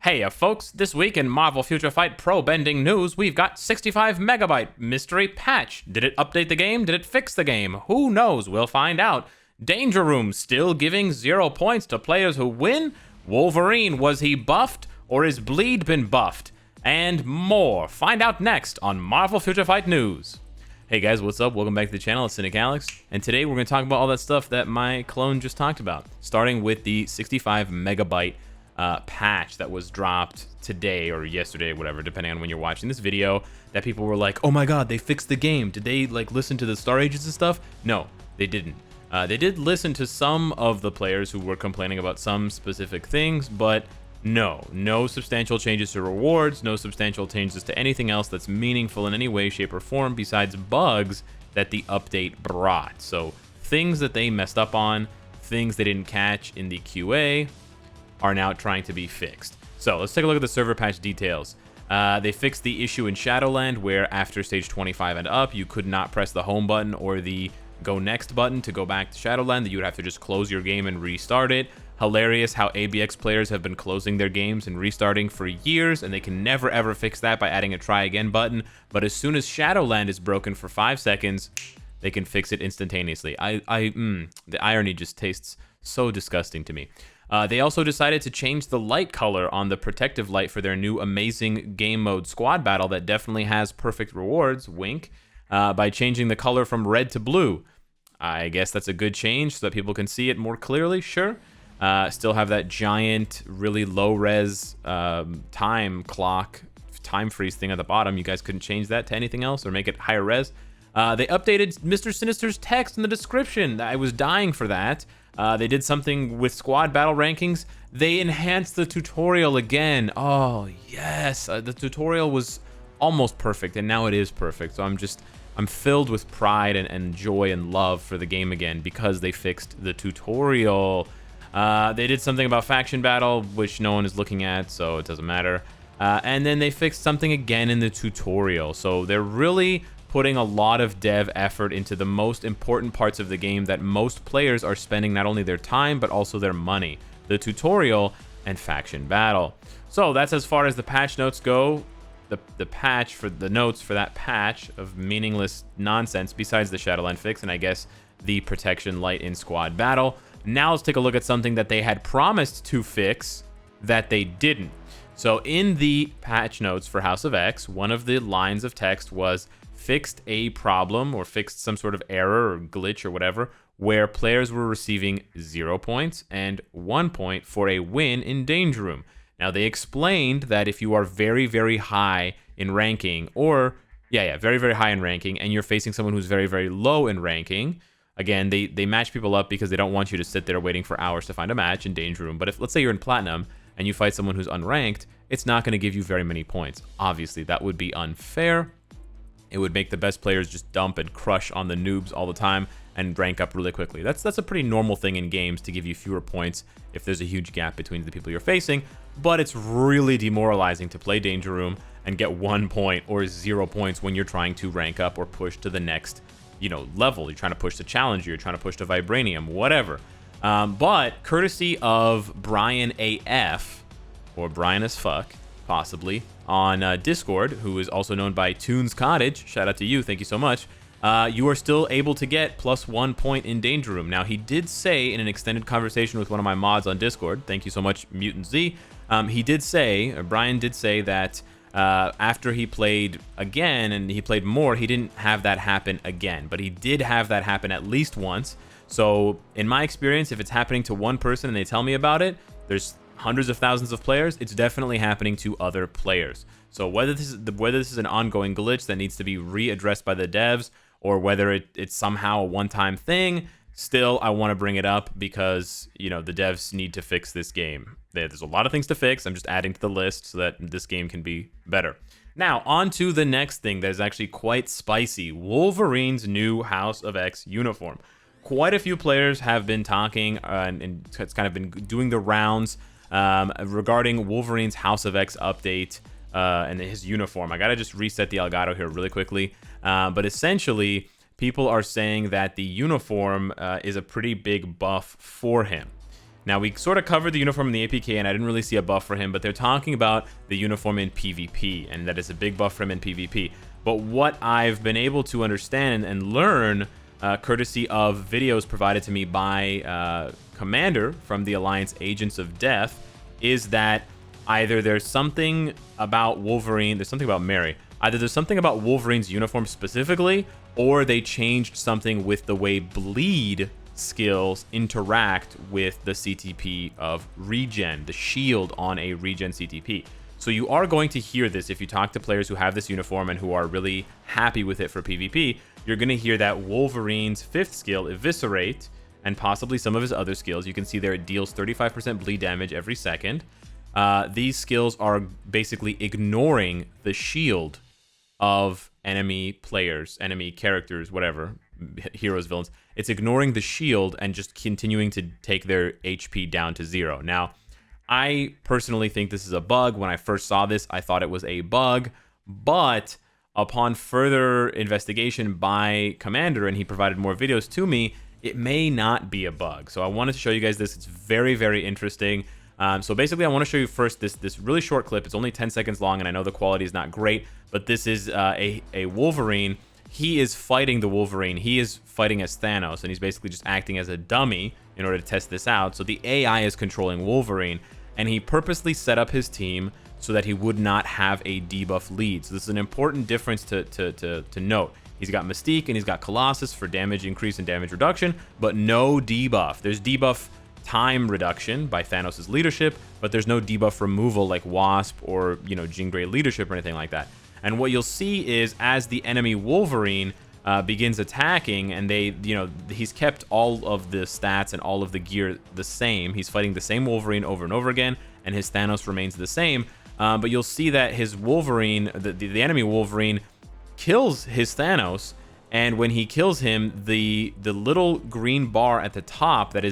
Hey folks, this week in Marvel Future Fight Pro Bending news, we've got 65 megabyte mystery patch. Did it update the game? Did it fix the game? Who knows? We'll find out. Danger Room still giving 0 points to players who win? Wolverine, was he buffed or is Bleed been buffed? And more. Find out next on Marvel Future Fight News. Hey guys, what's up? Welcome back to the channel. It's Cynicalex, and today we're going to talk about all that stuff that my clone just talked about, starting with the 65 megabyte patch that was dropped today or yesterday, whatever, depending on when you're watching this video, that people were like, oh my god, they fixed the game. Did they like listen to the Star Agents and stuff? No, they didn't. They did listen to some of the players who were complaining about some specific things, but no substantial changes to rewards, no substantial changes to anything else that's meaningful in any way, shape, or form besides bugs that the update brought. So things that they messed up on, things they didn't catch in the QA, are now trying to be fixed. So let's take a look at the server patch details. They fixed the issue in Shadowland where after stage 25 and up, you could not press the home button or the go next button to go back to Shadowland, that you would have to just close your game and restart it. Hilarious how ABX players have been closing their games and restarting for years, and they can never ever fix that by adding a try again button. But as soon as Shadowland is broken for 5 seconds, they can fix it instantaneously. The irony just tastes so disgusting to me. They also decided to change the light color on the protective light for their new amazing game mode squad battle that definitely has perfect rewards, wink, by changing the color from red to blue. I guess that's a good change so that people can see it more clearly, sure. Still have that giant, really low-res time clock, time freeze thing at the bottom. You guys couldn't change that to anything else or make it higher res. They updated Mr. Sinister's text in the description. I was dying for that. They did something with squad battle rankings. They enhanced the tutorial again. Oh, yes. The tutorial was almost perfect, and now it is perfect. So I'm filled with pride and joy and love for the game again because they fixed the tutorial. They did something about faction battle, which no one is looking at, so it doesn't matter. And then they fixed something again in the tutorial. So they're really putting a lot of dev effort into the most important parts of the game that most players are spending not only their time, but also their money. The tutorial and faction battle. So that's as far as the patch notes go. The patch for the notes for that patch of meaningless nonsense, besides the Shadowland fix, and I guess the protection light in squad battle. Now let's take a look at something that they had promised to fix that they didn't. So in the patch notes for House of X, one of the lines of text was fixed a problem or fixed some sort of error or glitch or whatever where players were receiving 0 points and 1 point for a win in Danger Room. Now they explained that if you are very, very high in ranking, or very, very high in ranking, and you're facing someone who's very, very low in ranking, again, they match people up because they don't want you to sit there waiting for hours to find a match in Danger Room. But if, let's say you're in Platinum and you fight someone who's unranked, it's not going to give you very many points. Obviously, that would be unfair. It would make the best players just dump and crush on the noobs all the time and rank up really quickly. That's a pretty normal thing in games, to give you fewer points if there's a huge gap between the people you're facing. But it's really demoralizing to play Danger Room and get 1 point or 0 points when you're trying to rank up or push to the next, level. You're trying to push to Challenger, you're trying to push to Vibranium, whatever. But courtesy of Brian AF, or Brian as fuck, possibly, on Discord, who is also known by Toons Cottage, shout out to you, thank you so much, you are still able to get +1 point in Danger Room. Now, he did say in an extended conversation with one of my mods on Discord, thank you so much, Mutant Z, Brian did say that after he played again and he played more, he didn't have that happen again, but he did have that happen at least once. So in my experience, if it's happening to one person and they tell me about it, there's hundreds of thousands of players, it's definitely happening to other players. So whether this is an ongoing glitch that needs to be readdressed by the devs, or whether it's somehow a one-time thing, still I want to bring it up because the devs need to fix this game. There's a lot of things to fix. I'm just adding to the list so that this game can be better. Now, on to the next thing that is actually quite spicy. Wolverine's new House of X uniform. Quite a few players have been talking and it's kind of been doing the rounds regarding Wolverine's House of X update and his uniform. I gotta just reset the Elgato here really quickly. But essentially, people are saying that the uniform is a pretty big buff for him. Now, we sort of covered the uniform in the APK, and I didn't really see a buff for him, but they're talking about the uniform in PvP, and that is a big buff for him in PvP. But what I've been able to understand and learn, courtesy of videos provided to me by Commander from the Alliance Agents of Death, is that either there's something about Wolverine, there's something about Mary, either there's something about Wolverine's uniform specifically, or they changed something with the way bleed skills interact with the CTP of regen, the shield on a regen CTP. So you are going to hear this if you talk to players who have this uniform and who are really happy with it for PvP. You're going to hear that Wolverine's 5th skill, Eviscerate, and possibly some of his other skills. You can see there it deals 35% bleed damage every second. These skills are basically ignoring the shield of enemy players, enemy characters, whatever, heroes, villains. It's ignoring the shield and just continuing to take their HP down to 0. Now, I personally think this is a bug. When I first saw this, I thought it was a bug, but upon further investigation by Commander, and he provided more videos to me, it may not be a bug. So I wanted to show you guys this. It's very, very interesting. So basically, I want to show you first this really short clip. It's only 10 seconds long, and I know the quality is not great, but this is a Wolverine. He is fighting the Wolverine. He is fighting as Thanos, and he's basically just acting as a dummy in order to test this out. So the AI is controlling Wolverine, and he purposely set up his team so that he would not have a debuff lead. So this is an important difference to note. He's got Mystique and he's got Colossus for damage increase and damage reduction, but no debuff. There's debuff time reduction by Thanos' leadership, but there's no debuff removal like Wasp or, Jean Grey leadership or anything like that. And what you'll see is as the enemy Wolverine begins attacking, and he's kept all of the stats and all of the gear the same. He's fighting the same Wolverine over and over again, and his Thanos remains the same. But you'll see that his Wolverine, the enemy Wolverine, kills his Thanos, and when he kills him, the little green bar at the top that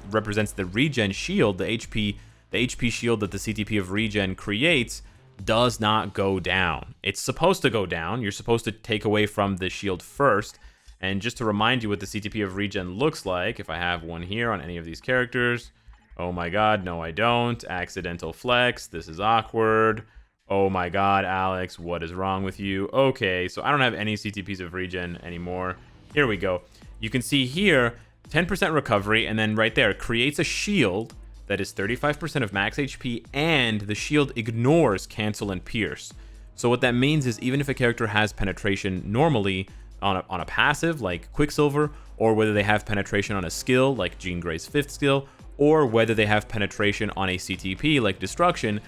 represents the regen shield, the HP shield that the CTP of regen creates, does not go down. It's supposed to go down. You're supposed to take away from the shield first. And just to remind you what the CTP of regen looks like, if I have one here on any of these characters, oh my god, no I don't. Accidental flex, this is awkward. Oh my god, Alex, what is wrong with you? Okay, so I don't have any CTPs of regen anymore. Here we go. You can see here, 10% recovery, and then right there, it creates a shield that is 35% of max HP, and the shield ignores cancel and pierce. So what that means is even if a character has penetration normally on a passive like Quicksilver, or whether they have penetration on a skill like Jean Grey's 5th skill, or whether they have penetration on a CTP like Destruction,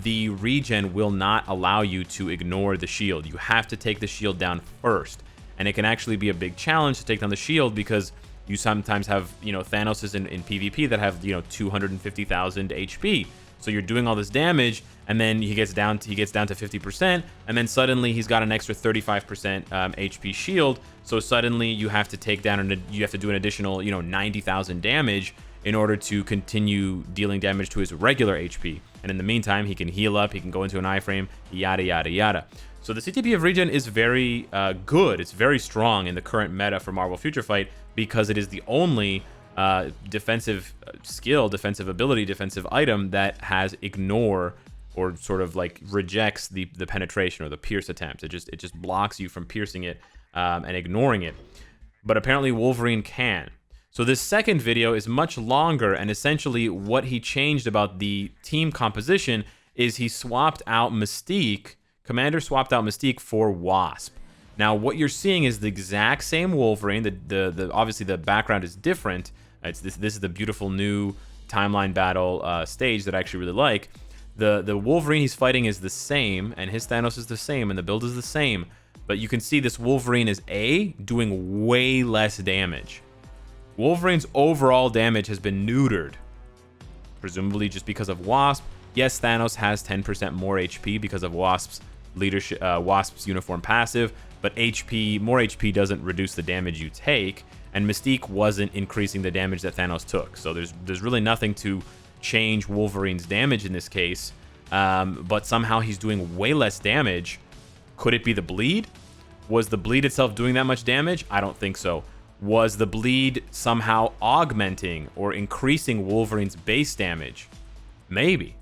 the regen will not allow you to ignore the shield. You have to take the shield down first, and it can actually be a big challenge to take down the shield because you sometimes have, Thanos in PvP that have, 250,000 HP. So you're doing all this damage, and then he gets down to 50%, and then suddenly he's got an extra 35% HP shield. So suddenly you have to take down, and you have to do an additional, 90,000 damage in order to continue dealing damage to his regular HP. And in the meantime, he can heal up, he can go into an iframe, yada, yada, yada. So the CTP of regen is very good. It's very strong in the current meta for Marvel Future Fight because it is the only defensive skill, defensive ability, defensive item that has ignore or sort of like rejects the penetration or the pierce attempt. It just blocks you from piercing it and ignoring it. But apparently Wolverine can. So this second video is much longer, and essentially what he changed about the team composition is he swapped out Mystique. Commander swapped out Mystique for Wasp. Now, what you're seeing is the exact same Wolverine. Obviously the background is different. This is the beautiful new timeline battle stage that I actually really like. The Wolverine he's fighting is the same, and his Thanos is the same, and the build is the same. But you can see this Wolverine is doing way less damage. Wolverine's overall damage has been neutered, presumably just because of Wasp. Yes, Thanos has 10% more HP because of Wasp's leadership, Wasp's uniform passive, but more HP doesn't reduce the damage you take, and Mystique wasn't increasing the damage that Thanos took. So there's really nothing to change Wolverine's damage in this case, but somehow he's doing way less damage. Could it be the bleed? Was the bleed itself doing that much damage? I don't think so. Was the bleed somehow augmenting or increasing Wolverine's base damage? Maybe.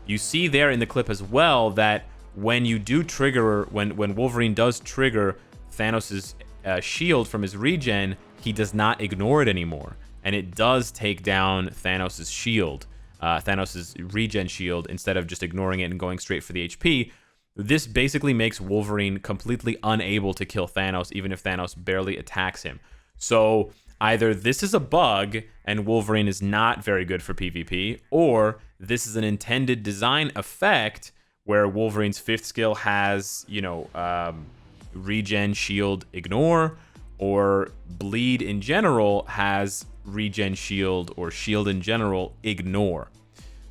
You see there in the clip as well that when you do trigger, when Wolverine does trigger Thanos' shield from his regen, he does not ignore it anymore. And it does take down Thanos' shield, Thanos' regen shield, instead of just ignoring it and going straight for the HP. This basically makes Wolverine completely unable to kill Thanos, even if Thanos barely attacks him. So either this is a bug and Wolverine is not very good for PvP, or this is an intended design effect where Wolverine's 5th skill has, you know, regen, shield, ignore, or bleed in general has regen, shield, or shield in general, ignore.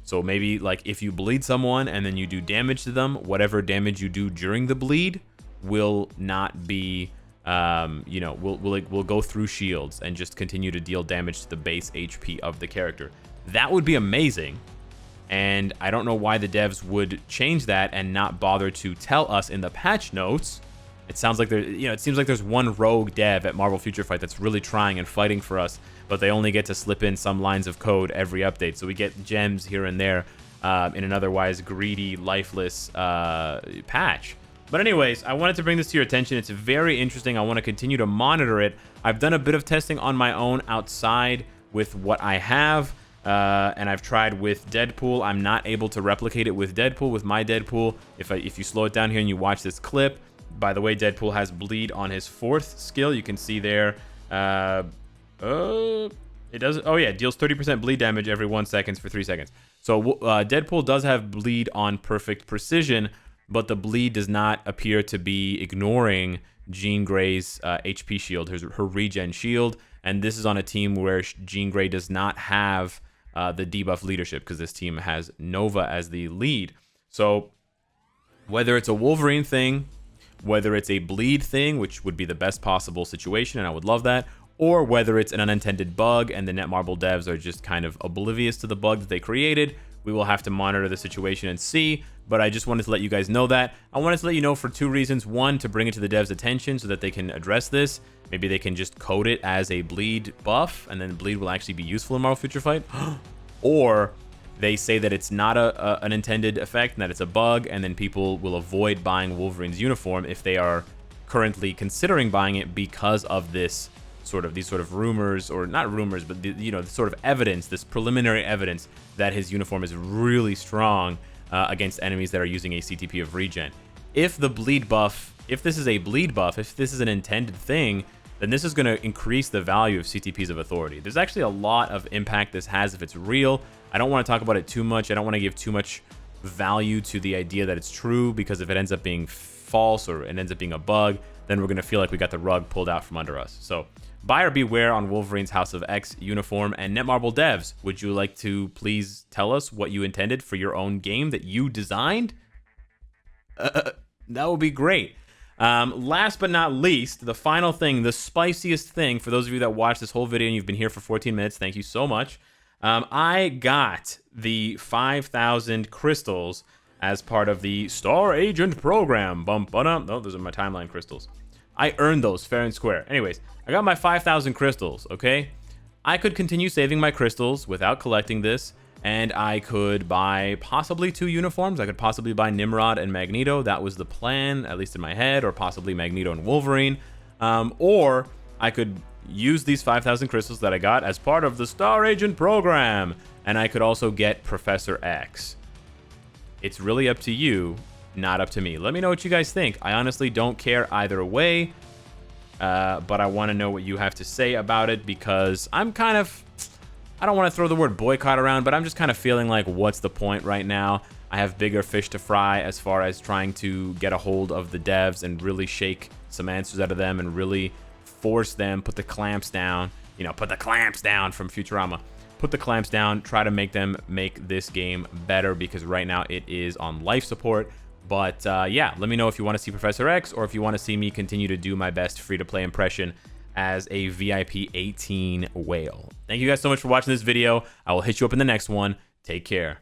So maybe like if you bleed someone and then you do damage to them, whatever damage you do during the bleed will not be, you know, will go through shields and just continue to deal damage to the base HP of the character. That would be amazing. And I don't know why the devs would change that and not bother to tell us in the patch notes. It sounds like it seems like there's one rogue dev at Marvel Future Fight that's really trying and fighting for us, but they only get to slip in some lines of code every update. So we get gems here and there in an otherwise greedy, lifeless patch. But anyways, I wanted to bring this to your attention. It's very interesting. I want to continue to monitor it. I've done a bit of testing on my own outside with what I have, and I've tried with Deadpool. I'm not able to replicate it with Deadpool, with my Deadpool. If you slow it down here and you watch this clip, by the way, Deadpool has bleed on his 4th skill. You can see there. It does. Oh yeah, deals 30% bleed damage every 1 second for 3 seconds. So Deadpool does have bleed on perfect precision, but the bleed does not appear to be ignoring Jean Grey's HP shield, her regen shield. And this is on a team where Jean Grey does not have the debuff leadership, because this team has Nova as the lead. So whether it's a Wolverine thing, whether it's a bleed thing, which would be the best possible situation, and I would love that, or whether it's an unintended bug and the Netmarble devs are just kind of oblivious to the bug that they created, we will have to monitor the situation and see. But I just wanted to let you guys know that. I wanted to let you know for 2 reasons. One, to bring it to the devs' attention so that they can address this. Maybe they can just code it as a bleed buff, and then bleed will actually be useful in Marvel Future Fight. Or they say that it's not an intended effect and that it's a bug, and then people will avoid buying Wolverine's uniform if they are currently considering buying it because of this these sort of rumors, or not rumors, but the sort of evidence, this preliminary evidence that his uniform is really strong against enemies that are using a CTP of regen. If the bleed buff, if this is a bleed buff, if this is an intended thing, then this is going to increase the value of CTPs of authority. There's actually a lot of impact this has if it's real. I don't want to talk about it too much. I don't want to give too much value to the idea that it's true, because if it ends up being false or it ends up being a bug, then we're going to feel like we got the rug pulled out from under us. So buyer beware on Wolverine's House of X uniform. And Netmarble devs, would you like to please tell us what you intended for your own game that you designed? That would be great. Last but not least, the final thing, the spiciest thing, for those of you that watched this whole video and you've been here for 14 minutes, thank you so much. I got the 5,000 crystals as part of the Star Agent program. No, those are my timeline crystals. I earned those fair and square. Anyways, I got my 5,000 crystals, okay? I could continue saving my crystals without collecting this, and I could buy possibly 2 uniforms. I could possibly buy Nimrod and Magneto. That was the plan, at least in my head, or possibly Magneto and Wolverine. Or I could use these 5,000 crystals that I got as part of the Star Agent program, and I could also get Professor X. It's really up to you, not up to me. Let me know what you guys think. I honestly don't care either way, but I want to know what you have to say about it, because I'm kind of, I don't want to throw the word boycott around, but I'm just kind of feeling like, what's the point right now? I have bigger fish to fry as far as trying to get a hold of the devs and really shake some answers out of them and really force them, put the clamps down, put the clamps down from Futurama. Put the clamps down, try to make them make this game better, because right now it is on life support. But yeah, let me know if you want to see Professor X, or if you want to see me continue to do my best free-to-play impression as a VIP 18 whale. Thank you guys so much for watching this video. I will hit you up in the next one. Take care.